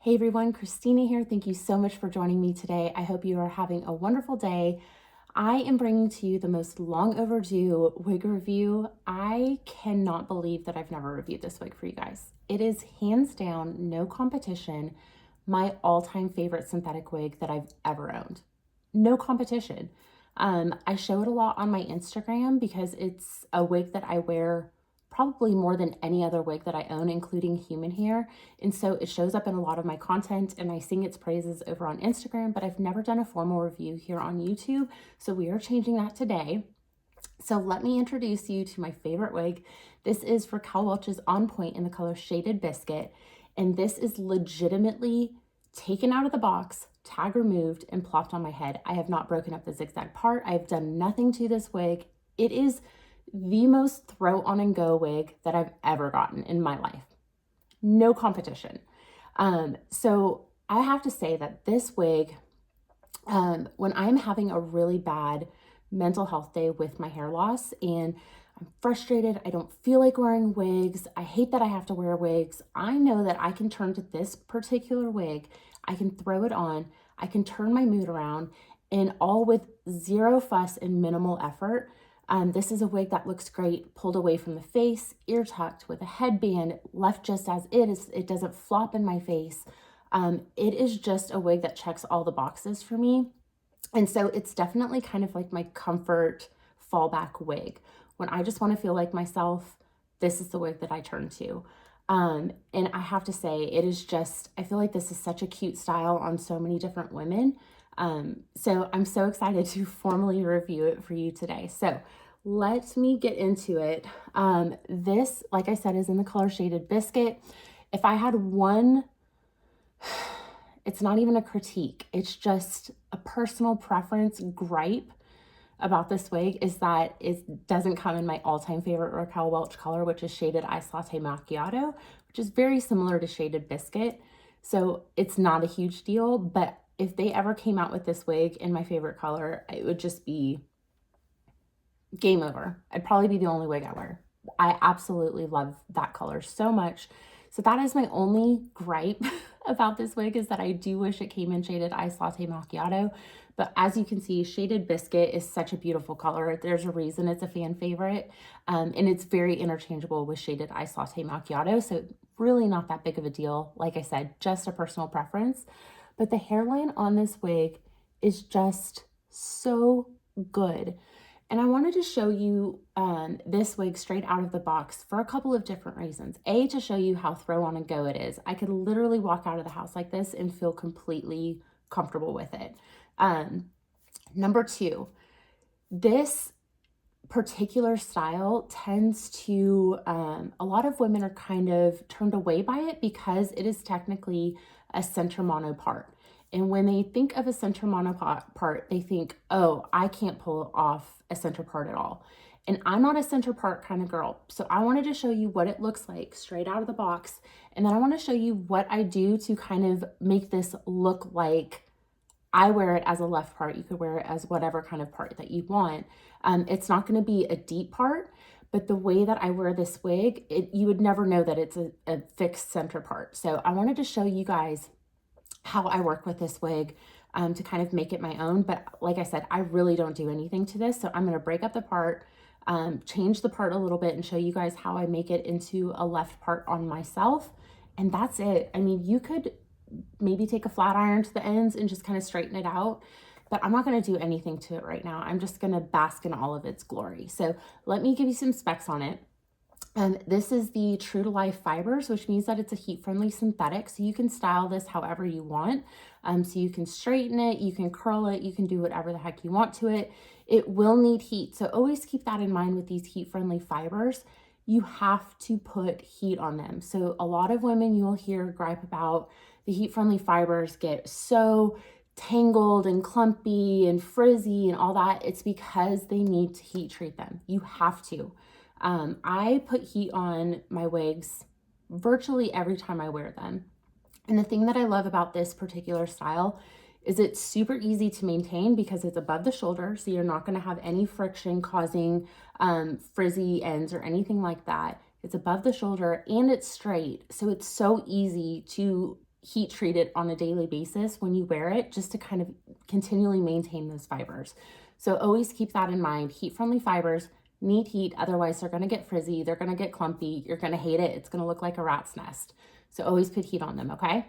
Hey everyone, Christina here. Thank you so much for joining me today. I hope you are having a wonderful day. I am bringing to you the most long overdue wig review. I cannot believe that I've never reviewed this wig for you guys. It is hands down, no competition, my all-time favorite synthetic wig that I've ever owned. No competition. I show it a lot on my Instagram because it's a wig that I wear probably more than any other wig that I own, including human hair. And so it shows up in a lot of my content and I sing its praises over on Instagram, but I've never done a formal review here on YouTube. So we are changing that today. So let me introduce you to my favorite wig. This is Raquel Welch's On Point in the color Shaded Biscuit. And this is legitimately taken out of the box, tag removed, and plopped on my head. I have not broken up the zigzag part. I've done nothing to this wig. It is the most throw on and go wig that I've ever gotten in my life. No competition. So I have to say that this wig, when I'm having a really bad mental health day with my hair loss and I'm frustrated, I don't feel like wearing wigs, I hate that I have to wear wigs, I know that I can turn to this particular wig, I can throw it on, I can turn my mood around, and all with zero fuss and minimal effort. This is a wig that looks great pulled away from the face, ear tucked with a headband, left just as it is. It doesn't flop in my face. It is just a wig that checks all the boxes for me. And so it's definitely kind of like my comfort fallback wig. When I just want to feel like myself, this is the wig that I turn to. And I have to say, it is just, I feel like this is such a cute style on so many different women. So I'm so excited to formally review it for you today. So let me get into it. This, like I said, is in the color Shaded Biscuit. If I had one, it's not even a critique, it's just a personal preference gripe about this wig is that it doesn't come in my all-time favorite Raquel Welch color, which is Shaded Ice Latte Macchiato, which is very similar to Shaded Biscuit. So it's not a huge deal, but if they ever came out with this wig in my favorite color, it would just be game over. I'd probably be the only wig I wear. I absolutely love that color so much. So that is my only gripe about this wig, is that I do wish it came in Shaded Ice Latte Macchiato. But as you can see, Shaded Biscuit is such a beautiful color. There's a reason it's a fan favorite. And it's very interchangeable with Shaded Ice Latte Macchiato. So really not that big of a deal. Like I said, just a personal preference. But the hairline on this wig is just so good. And I wanted to show you this wig straight out of the box for a couple of different reasons. A, to show you how throw on and go it is. I could literally walk out of the house like this and feel completely comfortable with it. Number two, this particular style tends to, a lot of women are kind of turned away by it because it is technically a center mono part. And when they think of a center mono part, they think, oh, I can't pull off a center part at all. And I'm not a center part kind of girl. So I wanted to show you what it looks like straight out of the box. And then I want to show you what I do to kind of make this look like I wear it as a left part. You could wear it as whatever kind of part that you want. It's not going to be a deep part, but the way that I wear this wig, you would never know that it's a fixed center part. So I wanted to show you guys how I work with this wig to kind of make it my own. But like I said, I really don't do anything to this. So I'm going to break up the part, change the part a little bit and show you guys how I make it into a left part on myself. And that's it. I mean, you could maybe take a flat iron to the ends and just kind of straighten it out, but I'm not going to do anything to it right now. I'm just going to bask in all of its glory. So let me give you some specs on it. This is the True to Life fibers, which means that it's a heat-friendly synthetic. So you can style this however you want. So you can straighten it, you can curl it, you can do whatever the heck you want to it. It will need heat. So always keep that in mind with these heat-friendly fibers. You have to put heat on them. So a lot of women you'll hear gripe about the heat-friendly fibers get so tangled and clumpy and frizzy and all that. It's because they need to heat treat them. You have to. I put heat on my wigs virtually every time I wear them. And the thing that I love about this particular style is it's super easy to maintain because it's above the shoulder. So you're not going to have any friction causing frizzy ends or anything like that. It's above the shoulder and it's straight. So it's so easy to heat treat it on a daily basis when you wear it, just to kind of continually maintain those fibers. So always keep that in mind. Heat-friendly fibers need heat, otherwise they're gonna get frizzy, they're gonna get clumpy, you're gonna hate it, it's gonna look like a rat's nest. So always put heat on them, okay?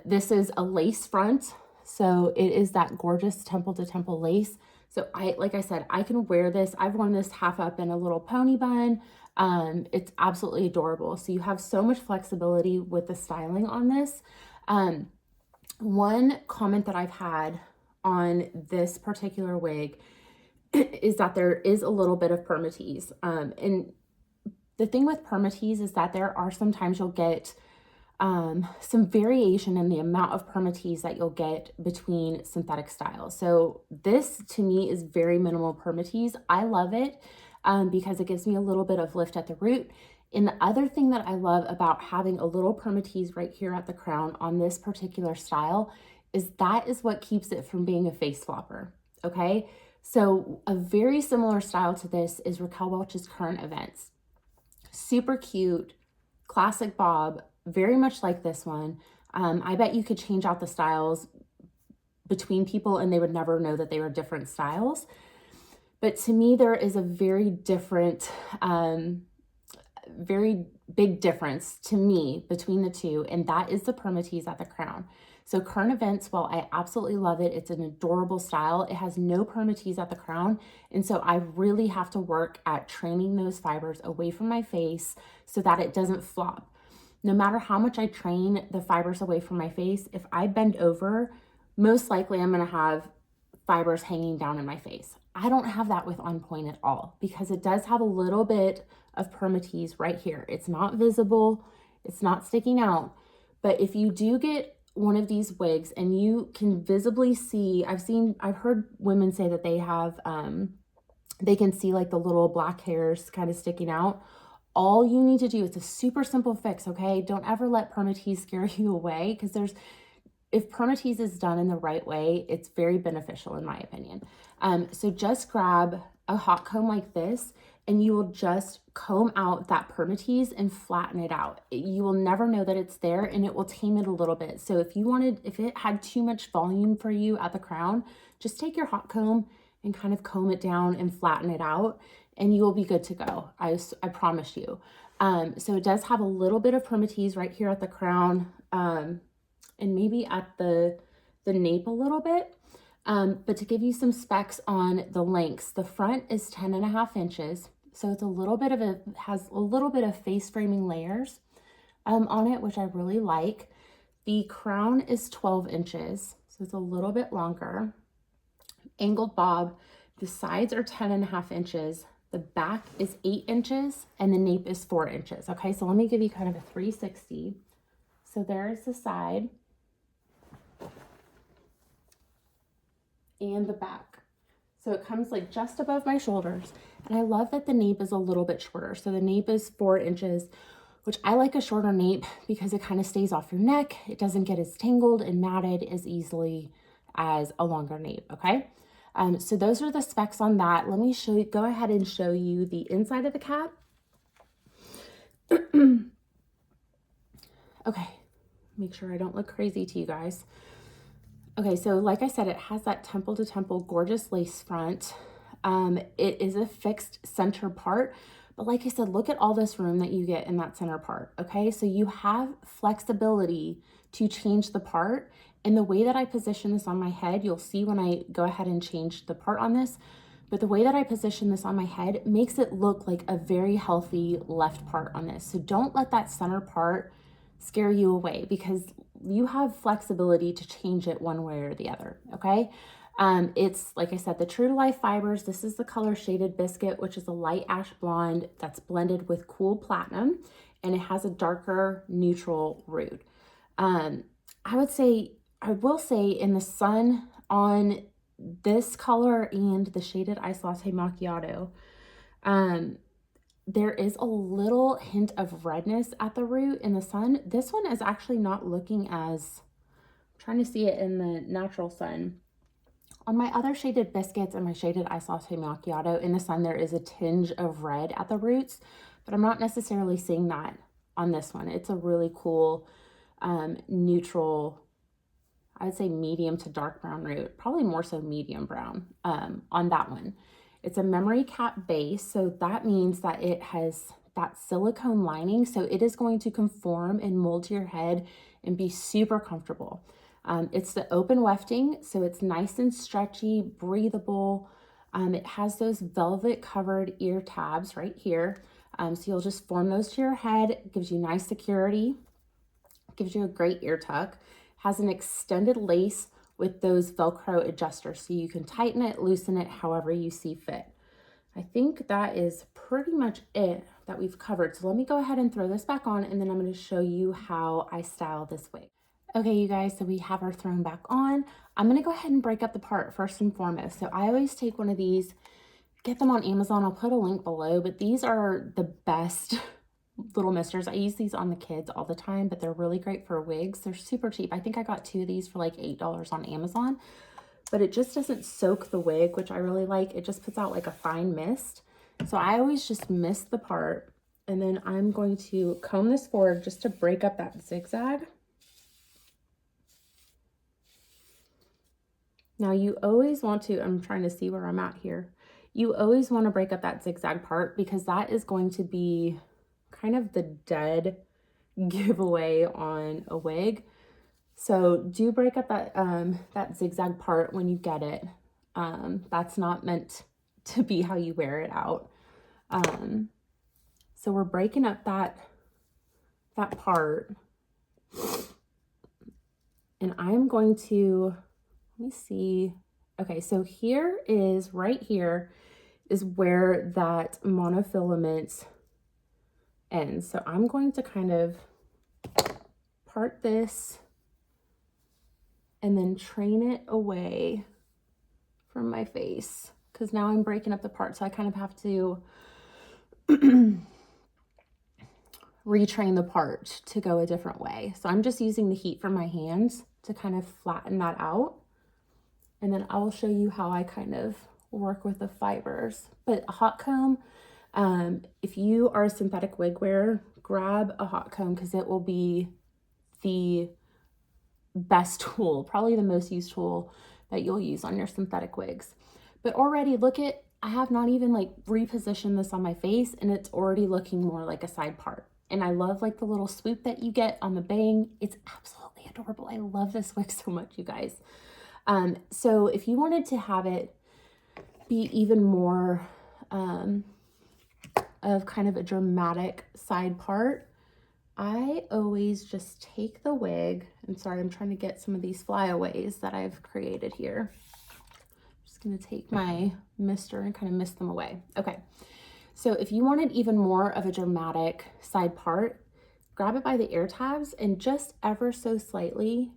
This is a lace front, so it is that gorgeous temple to temple lace. So like I said, I can wear this. I've worn this half up in a little pony bun. It's absolutely adorable. So you have so much flexibility with the styling on this. One comment that I've had on this particular wig is that there is a little bit of Permatease. And the thing with Permatease is that there are sometimes you'll get some variation in the amount of Permatease that you'll get between synthetic styles. So this to me is very minimal Permatease. I love it because it gives me a little bit of lift at the root. And the other thing that I love about having a little Permatease right here at the crown on this particular style is that is what keeps it from being a face flopper, okay? So a very similar style to this is Raquel Welch's Current Events. Super cute, classic bob, very much like this one. I bet you could change out the styles between people and they would never know that they were different styles. But to me, there is a very different, very big difference to me between the two, and that is the Permatease at the crown. So Current Events, while I absolutely love it, it's an adorable style, it has no Permatease at the crown. And so I really have to work at training those fibers away from my face so that it doesn't flop. No matter how much I train the fibers away from my face, if I bend over, most likely I'm gonna have fibers hanging down in my face. I don't have that with On Point at all because it does have a little bit of Permatease right here. It's not visible, it's not sticking out, but if you do get one of these wigs and you can visibly see, I've heard women say that they have, they can see like the little black hairs kind of sticking out. All you need to do, it's a super simple fix, okay? Don't ever let Permatease scare you away because if Permatease is done in the right way, it's very beneficial in my opinion. So just grab a hot comb like this and you will just comb out that Permatease and flatten it out. You will never know that it's there and it will tame it a little bit. So if it had too much volume for you at the crown, just take your hot comb and kind of comb it down and flatten it out and you will be good to go. I promise you. So it does have a little bit of Permatease right here at the crown and maybe at the nape a little bit. But to give you some specs on the lengths, the front is 10.5 inches. So it's has a little bit of face framing layers on it, which I really like. The crown is 12 inches, so it's a little bit longer. Angled bob, the sides are 10.5 inches. The back is 8 inches and the nape is 4 inches. Okay, so let me give you kind of a 360. So there's the side and the back. So it comes like just above my shoulders. And I love that the nape is a little bit shorter. So the nape is 4 inches, which I like a shorter nape because it kind of stays off your neck. It doesn't get as tangled and matted as easily as a longer nape, okay? So those are the specs on that. Let me go ahead and show you the inside of the cap. Okay, make sure I don't look crazy to you guys. Okay, so like I said, it has that temple to temple gorgeous lace front. It is a fixed center part, but like I said, look at all this room that you get in that center part, okay? So you have flexibility to change the part. And the way that I position this on my head, you'll see when I go ahead and change the part on this, but the way that I position this on my head makes it look like a very healthy left part on this. So don't let that center part scare you away because you have flexibility to change it one way or the other, okay? It's, like I said, the true to life fibers. This is the color Shaded Biscuit, which is a light ash blonde that's blended with cool platinum, and it has a darker neutral root. I will say in the sun on this color and the Shaded Ice Latte Macchiato, there is a little hint of redness at the root in the sun. This one is actually not looking as, I'm trying to see it in the natural sun. On my other Shaded Biscuits and my Shaded Ice Latte Macchiato, in the sun there is a tinge of red at the roots, but I'm not necessarily seeing that on this one. It's a really cool neutral, I would say medium to dark brown root, probably more so medium brown on that one. It's a memory cap base, so that means that it has that silicone lining, so it is going to conform and mold to your head and be super comfortable. It's the open wefting, so it's nice and stretchy, breathable. It has those velvet covered ear tabs right here. So you'll just form those to your head. It gives you nice security, gives you a great ear tuck. Has an extended lace with those Velcro adjusters, so you can tighten it, loosen it, however you see fit. I think that is pretty much it that we've covered. So let me go ahead and throw this back on, and then I'm going to show you how I style this wig. Okay, you guys, so we have her thrown back on. I'm going to go ahead and break up the part first and foremost. So I always take one of these, get them on Amazon. I'll put a link below, but these are the best little misters. I use these on the kids all the time, but they're really great for wigs. They're super cheap. I think I got 2 of these for like $8 on Amazon, but it just doesn't soak the wig, which I really like. It just puts out like a fine mist. So I always just mist the part, and then I'm going to comb this forward just to break up that zigzag. Now you always want to, I'm trying to see where I'm at here. You always want to break up that zigzag part, because that is going to be kind of the dead giveaway on a wig. So do break up that that zigzag part when you get it. That's not meant to be how you wear it out. So we're breaking up that part, and I'm going to, let me see. Okay, so here is, right here is where that monofilament ends. So I'm going to kind of part this and then train it away from my face, because now I'm breaking up the part, so I kind of have to retrain the part to go a different way. So I'm just using the heat from my hands to kind of flatten that out, and then I'll show you how I kind of work with the fibers. But a hot comb, if you are a synthetic wig wearer, grab a hot comb, because it will be the best tool, probably the most used tool that you'll use on your synthetic wigs. But already, look at, I have not even like repositioned this on my face, and it's already looking more like a side part. And I love like the little swoop that you get on the bang. It's absolutely adorable. I love this wig so much, you guys. So if you wanted to have it be even more of kind of a dramatic side part, I always just take the wig, and sorry, I'm trying to get some of these flyaways that I've created here. I'm just gonna take my mister and kind of mist them away. Okay, so if you wanted even more of a dramatic side part, grab it by the ear tabs and just ever so slightly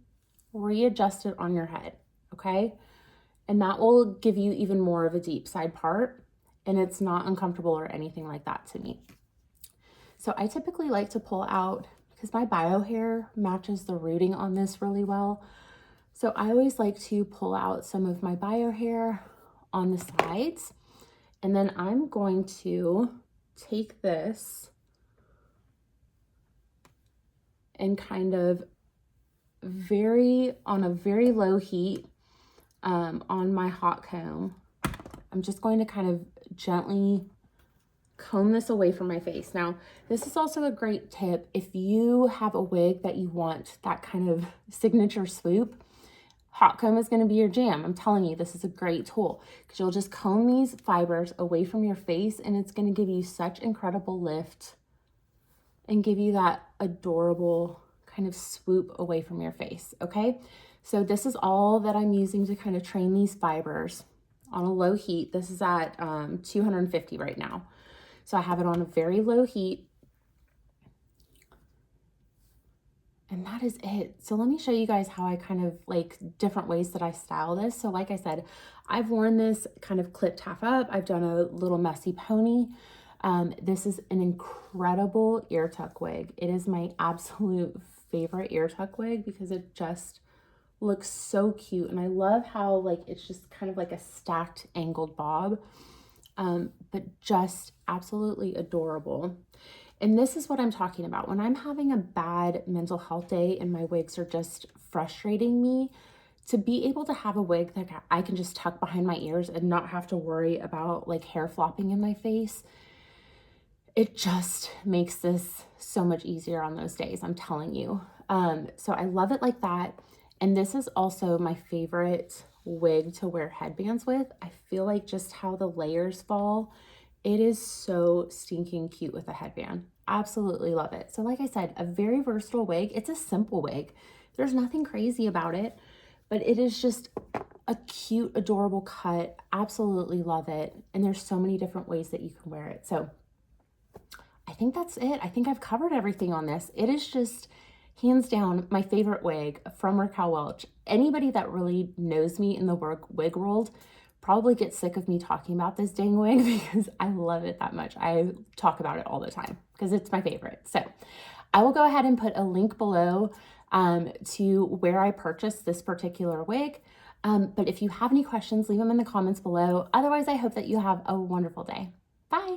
readjust it on your head, okay? And that will give you even more of a deep side part, and it's not uncomfortable or anything like that to me. So I typically like to pull out, because my bio hair matches the rooting on this really well. So I always like to pull out some of my bio hair on the sides, and then I'm going to take this and kind of on a very low heat on my hot comb, I'm just going to kind of gently comb this away from my face. Now, this is also a great tip if you have a wig that you want that kind of signature swoop. Hot comb is going to be your jam. I'm telling you, this is a great tool, because you'll just comb these fibers away from your face, and it's going to give you such incredible lift and give you that adorable kind of swoop away from your face. Okay, so this is all that I'm using to kind of train these fibers on a low heat. This is at 250 right now. So I have it on a very low heat, and that is it. So let me show you guys how I kind of like different ways that I style this. So like I said, I've worn this kind of clipped half up. I've done a little messy pony. This is an incredible ear tuck wig. It is my absolute favorite ear tuck wig, because it just looks so cute. And I love how like it's just kind of like a stacked angled bob. But just absolutely adorable. And this is what I'm talking about. When I'm having a bad mental health day and my wigs are just frustrating me, to be able to have a wig that I can just tuck behind my ears and not have to worry about like hair flopping in my face, it just makes this so much easier on those days, I'm telling you. So I love it like that. And this is also my favorite wig to wear headbands with. I feel like just how the layers fall, it is so stinking cute with a headband. Absolutely love it. So like I said, a very versatile wig. It's a simple wig. There's nothing crazy about it, but it is just a cute, adorable cut. Absolutely love it. And there's so many different ways that you can wear it. So I think that's it. I think I've covered everything on this. It is just hands down my favorite wig from Raquel Welch. Anybody that really knows me in the wig world probably gets sick of me talking about this dang wig because I love it that much. I talk about it all the time because it's my favorite. So I will go ahead and put a link below to where I purchased this particular wig. But if you have any questions, leave them in the comments below. Otherwise, I hope that you have a wonderful day. Bye.